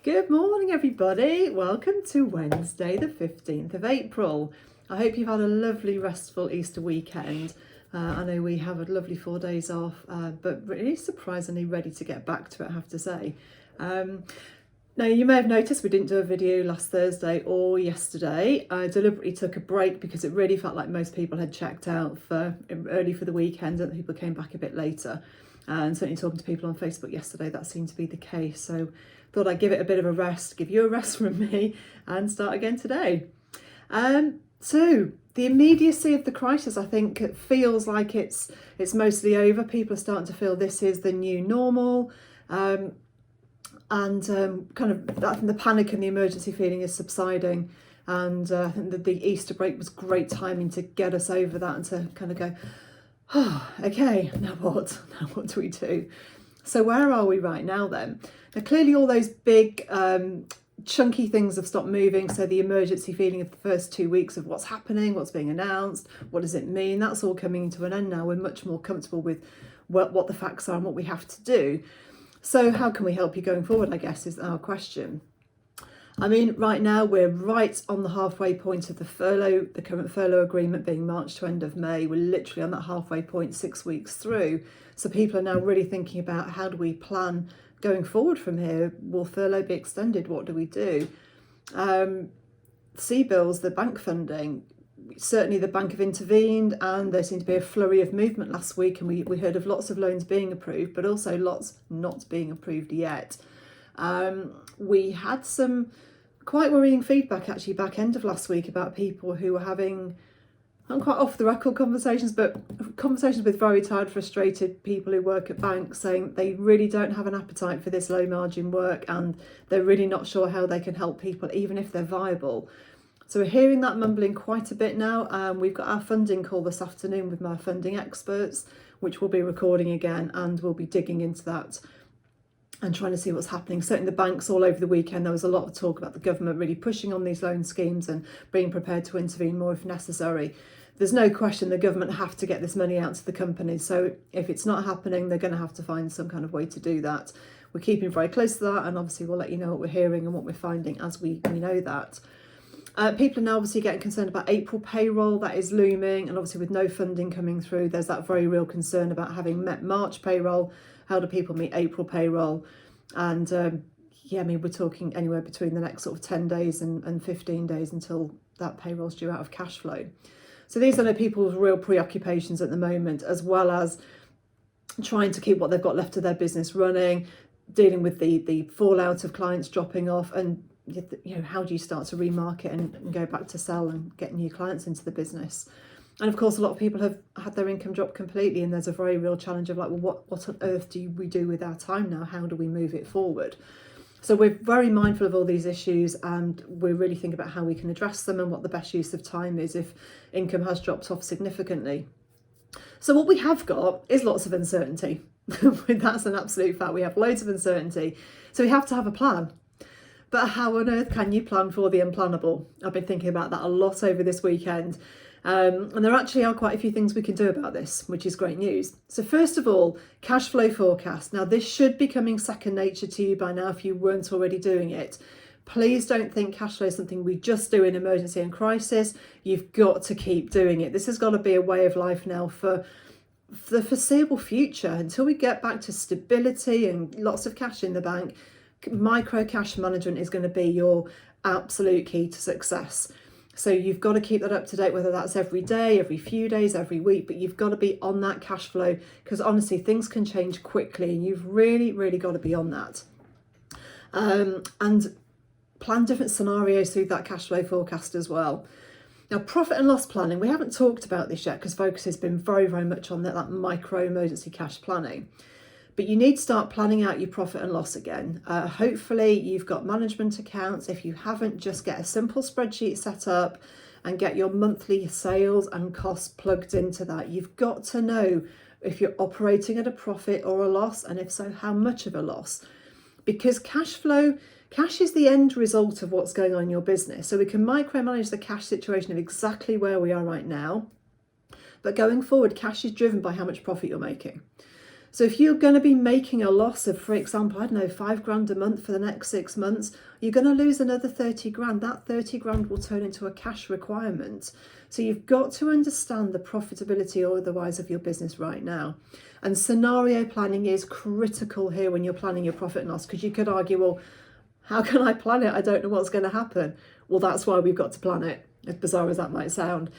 Good morning, everybody. Welcome to Wednesday, the 15th of April. I hope you've had a lovely, restful Easter weekend. I know we have a lovely 4 days off, but really surprisingly ready to get back to it, I have to say. Now, you may have noticed we didn't do a video last Thursday or yesterday. I deliberately took a break because it really felt like most people had checked out early for the weekend and people came back a bit later. And certainly talking to people on Facebook yesterday, that seemed to be the case. So thought I'd give it a bit of a rest, give you a rest from me, and start again today. So the immediacy of the crisis, I think, it feels like it's mostly over. People are starting to feel this is the new normal. Kind of the panic and the emergency feeling is subsiding, and I think that the Easter break was great timing to get us over that and to kind of go, oh, okay, now what do we do? So where are we right now then? Now clearly all those big chunky things have stopped moving, so the emergency feeling of the first 2 weeks of what's happening, what's being announced, what does it mean, that's all coming to an end now. We're much more comfortable with what the facts are and what we have to do. So how can we help you going forward, I guess, is our question. I mean, right now we're right on the halfway point of the furlough, the current furlough agreement being March to end of May. We're literally on that halfway point 6 weeks through. So people are now really thinking about how do we plan going forward from here? Will furlough be extended? What do we do? C-bills, the bank funding, certainly the bank have intervened and there seemed to be a flurry of movement last week, and we heard of lots of loans being approved, but also lots not being approved yet. We had some quite worrying feedback actually back end of last week about people who were having, not quite off the record conversations, but conversations with very tired, frustrated people who work at banks saying they really don't have an appetite for this low margin work and they're really not sure how they can help people even if they're viable. So we're hearing that mumbling quite a bit now. We've got our funding call this afternoon with my funding experts, which we'll be recording again, and we'll be digging into that and trying to see what's happening. Certainly the banks all over the weekend, there was a lot of talk about the government really pushing on these loan schemes and being prepared to intervene more if necessary. There's no question the government have to get this money out to the companies. So if it's not happening, they're going to have to find some kind of way to do that. We're keeping very close to that, and obviously we'll let you know what we're hearing and what we're finding as we know that. People are now obviously getting concerned about April payroll, that is looming, and obviously with no funding coming through, there's that very real concern about having met March payroll. How do people meet April payroll? And we're talking anywhere between the next sort of 10 days and 15 days until that payroll's due out of cash flow. So these are the people's real preoccupations at the moment, as well as trying to keep what they've got left of their business running, dealing with the fallout of clients dropping off, and how do you start to remarket and go back to sell and get new clients into the business? And of course, a lot of people have had their income drop completely, and there's a very real challenge of like, well, what on earth do we do with our time now? How do we move it forward? So we're very mindful of all these issues, and we're really thinking about how we can address them and what the best use of time is if income has dropped off significantly. So what we have got is lots of uncertainty. That's an absolute fact. We have loads of uncertainty. So we have to have a plan. But how on earth can you plan for the unplannable? I've been thinking about that a lot over this weekend. And there actually are quite a few things we can do about this, which is great news. So first of all, cash flow forecast. Now this should be coming second nature to you by now if you weren't already doing it. Please don't think cash flow is something we just do in emergency and crisis. You've got to keep doing it. This has got to be a way of life now for the foreseeable future until we get back to stability and lots of cash in the bank. Micro cash management is going to be your absolute key to success. So you've got to keep that up to date, whether that's every day, every few days, every week, but you've got to be on that cash flow because honestly, things can change quickly and you've really, really got to be on that. And plan different scenarios through that cash flow forecast as well. Now, profit and loss planning, we haven't talked about this yet because focus has been very, very much on that micro emergency cash planning. But you need to start planning out your profit and loss again. Hopefully you've got management accounts. If you haven't, just get a simple spreadsheet set up and get your monthly sales and costs plugged into that. You've got to know if you're operating at a profit or a loss, and if so, how much of a loss. Because cash is the end result of what's going on in your business. So we can micromanage the cash situation of exactly where we are right now. But going forward, cash is driven by how much profit you're making. So if you're going to be making a loss of, for example, I don't know, £5,000 a month for the next 6 months, you're going to lose another 30 grand. That 30 grand will turn into a cash requirement. So you've got to understand the profitability or otherwise of your business right now. And scenario planning is critical here when you're planning your profit and loss, because you could argue, well, how can I plan it? I don't know what's going to happen. Well, that's why we've got to plan it, as bizarre as that might sound.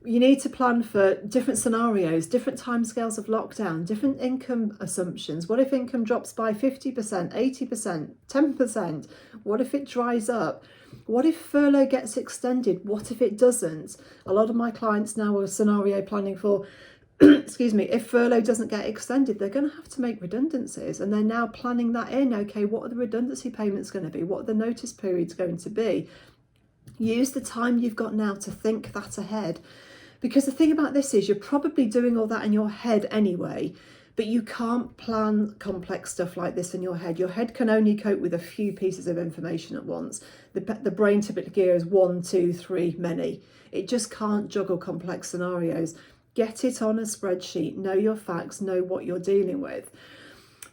You need to plan for different scenarios, different timescales of lockdown, different income assumptions. What if income drops by 50%, 80%, 10%? What if it dries up? What if furlough gets extended? What if it doesn't? A lot of my clients now are scenario planning for, excuse me, if furlough doesn't get extended, they're going to have to make redundancies, and they're now planning that in. Okay, what are the redundancy payments going to be? What are the notice periods going to be? Use the time you've got now to think that ahead. Because the thing about this is you're probably doing all that in your head anyway, but you can't plan complex stuff like this in your head. Your head can only cope with a few pieces of information at once. The brain typically goes 1, 2, 3, many. It just can't juggle complex scenarios. Get it on a spreadsheet, know your facts, know what you're dealing with.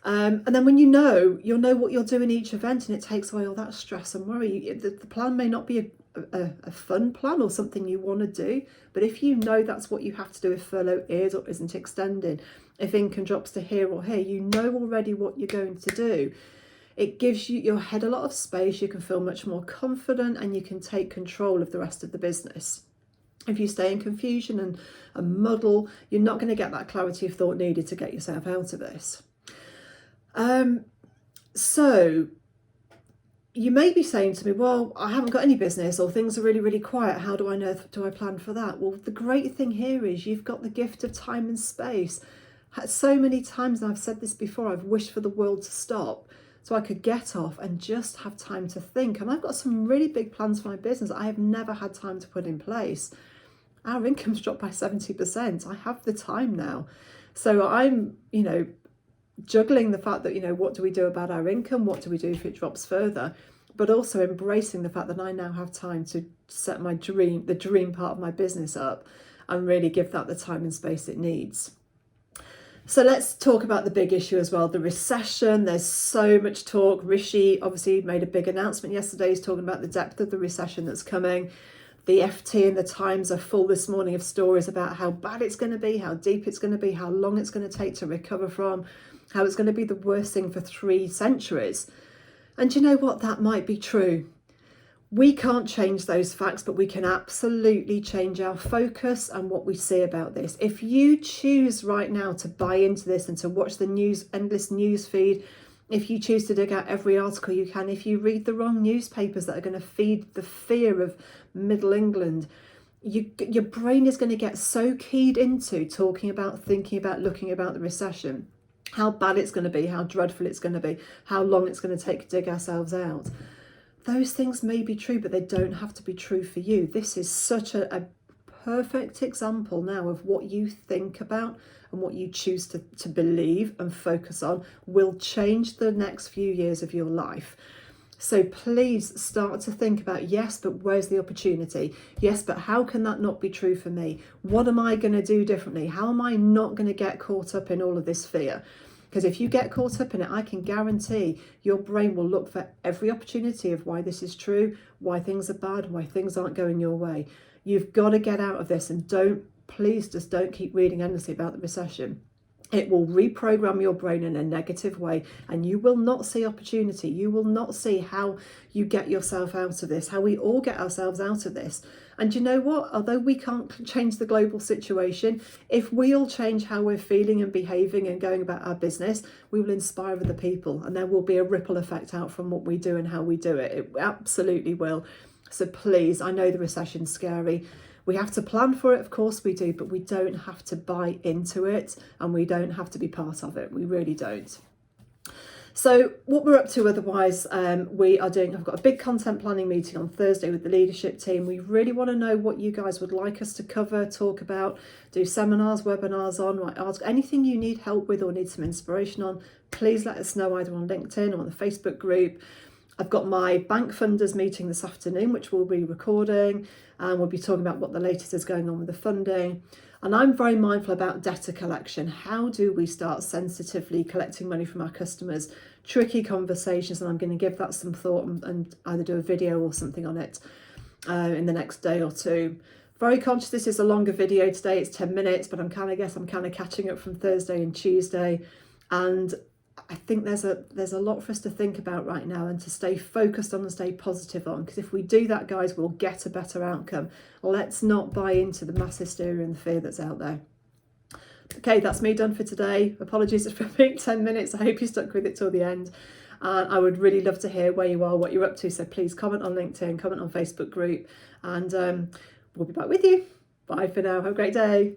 And then when you'll know what you're doing each event, and it takes away all that stress and worry. The plan may not be a fun plan or something you want to do, but if you know that's what you have to do if furlough is or isn't extended, if income drops to here or here, you know already what you're going to do. It gives your head a lot of space. You can feel much more confident, and you can take control of the rest of the business. If you stay in confusion and muddle, you're not going to get that clarity of thought needed to get yourself out of this. So you may be saying to me, well, I haven't got any business, or things are really, really quiet. How do I know? Do I plan for that? Well, the great thing here is you've got the gift of time and space. So many times, and I've said this before, I've wished for the world to stop so I could get off and just have time to think. And I've got some really big plans for my business I have never had time to put in place. Our income's dropped by 70%. I have the time now. So I'm, juggling the fact that, what do we do about our income? What do we do if it drops further? But also embracing the fact that I now have time to set the dream part of my business up, and really give that the time and space it needs. So let's talk about the big issue as well, the recession. There's so much talk. Rishi obviously made a big announcement yesterday. He's talking about the depth of the recession that's coming. The FT and the Times are full this morning of stories about how bad it's going to be, how deep it's going to be, how long it's going to take to recover from, how it's going to be the worst thing for 3 centuries. And you know what? That might be true. We can't change those facts, but we can absolutely change our focus and what we see about this. If you choose right now to buy into this and to watch the endless news feed, if you choose to dig out every article you can, if you read the wrong newspapers that are going to feed the fear of Middle England, your brain is going to get so keyed into talking about, thinking about, looking about the recession, how bad it's going to be, how dreadful it's going to be, how long it's going to take to dig ourselves out. Those things may be true, but they don't have to be true for you. This is such a perfect example now of what you think about and what you choose to believe and focus on will change the next few years of your life. So please start to think about, yes, but where's the opportunity? Yes, but how can that not be true for me? What am I going to do differently? How am I not going to get caught up in all of this fear? Because if you get caught up in it, I can guarantee your brain will look for every opportunity of why this is true, why things are bad, why things aren't going your way. You've got to get out of this, and please just don't keep reading endlessly about the recession. It will reprogram your brain in a negative way, and you will not see opportunity. You will not see how you get yourself out of this, how we all get ourselves out of this. And you know what? Although we can't change the global situation, if we all change how we're feeling and behaving and going about our business, we will inspire other people, and there will be a ripple effect out from what we do and how we do it. It absolutely will. So please, I know the recession's scary. We have to plan for it, of course we do, but we don't have to buy into it, and we don't have to be part of it. We really don't. So what we're up to otherwise, I've got a big content planning meeting on Thursday with the leadership team. We really want to know what you guys would like us to cover, talk about, do seminars, webinars on, write articles, anything you need help with or need some inspiration on, please let us know either on LinkedIn or on the Facebook group. I've got my bank funders meeting this afternoon, which we'll be recording, and we'll be talking about what the latest is going on with the funding. And I'm very mindful about debtor collection. How do we start sensitively collecting money from our customers? Tricky conversations, and I'm going to give that some thought and either do a video or something on it in the next day or two. Very conscious this is a longer video today, it's 10 minutes, but I'm kind of catching up from Thursday and Tuesday. And I think there's a lot for us to think about right now and to stay focused on and stay positive on, because if we do that, guys, we'll get a better outcome. Let's not buy into the mass hysteria and the fear that's out there. Okay, that's me done for today. Apologies for being 10 minutes. I hope you stuck with it till the end. And I would really love to hear where you are, what you're up to. So please comment on LinkedIn, comment on Facebook group, and we'll be back with you. Bye for now. Have a great day.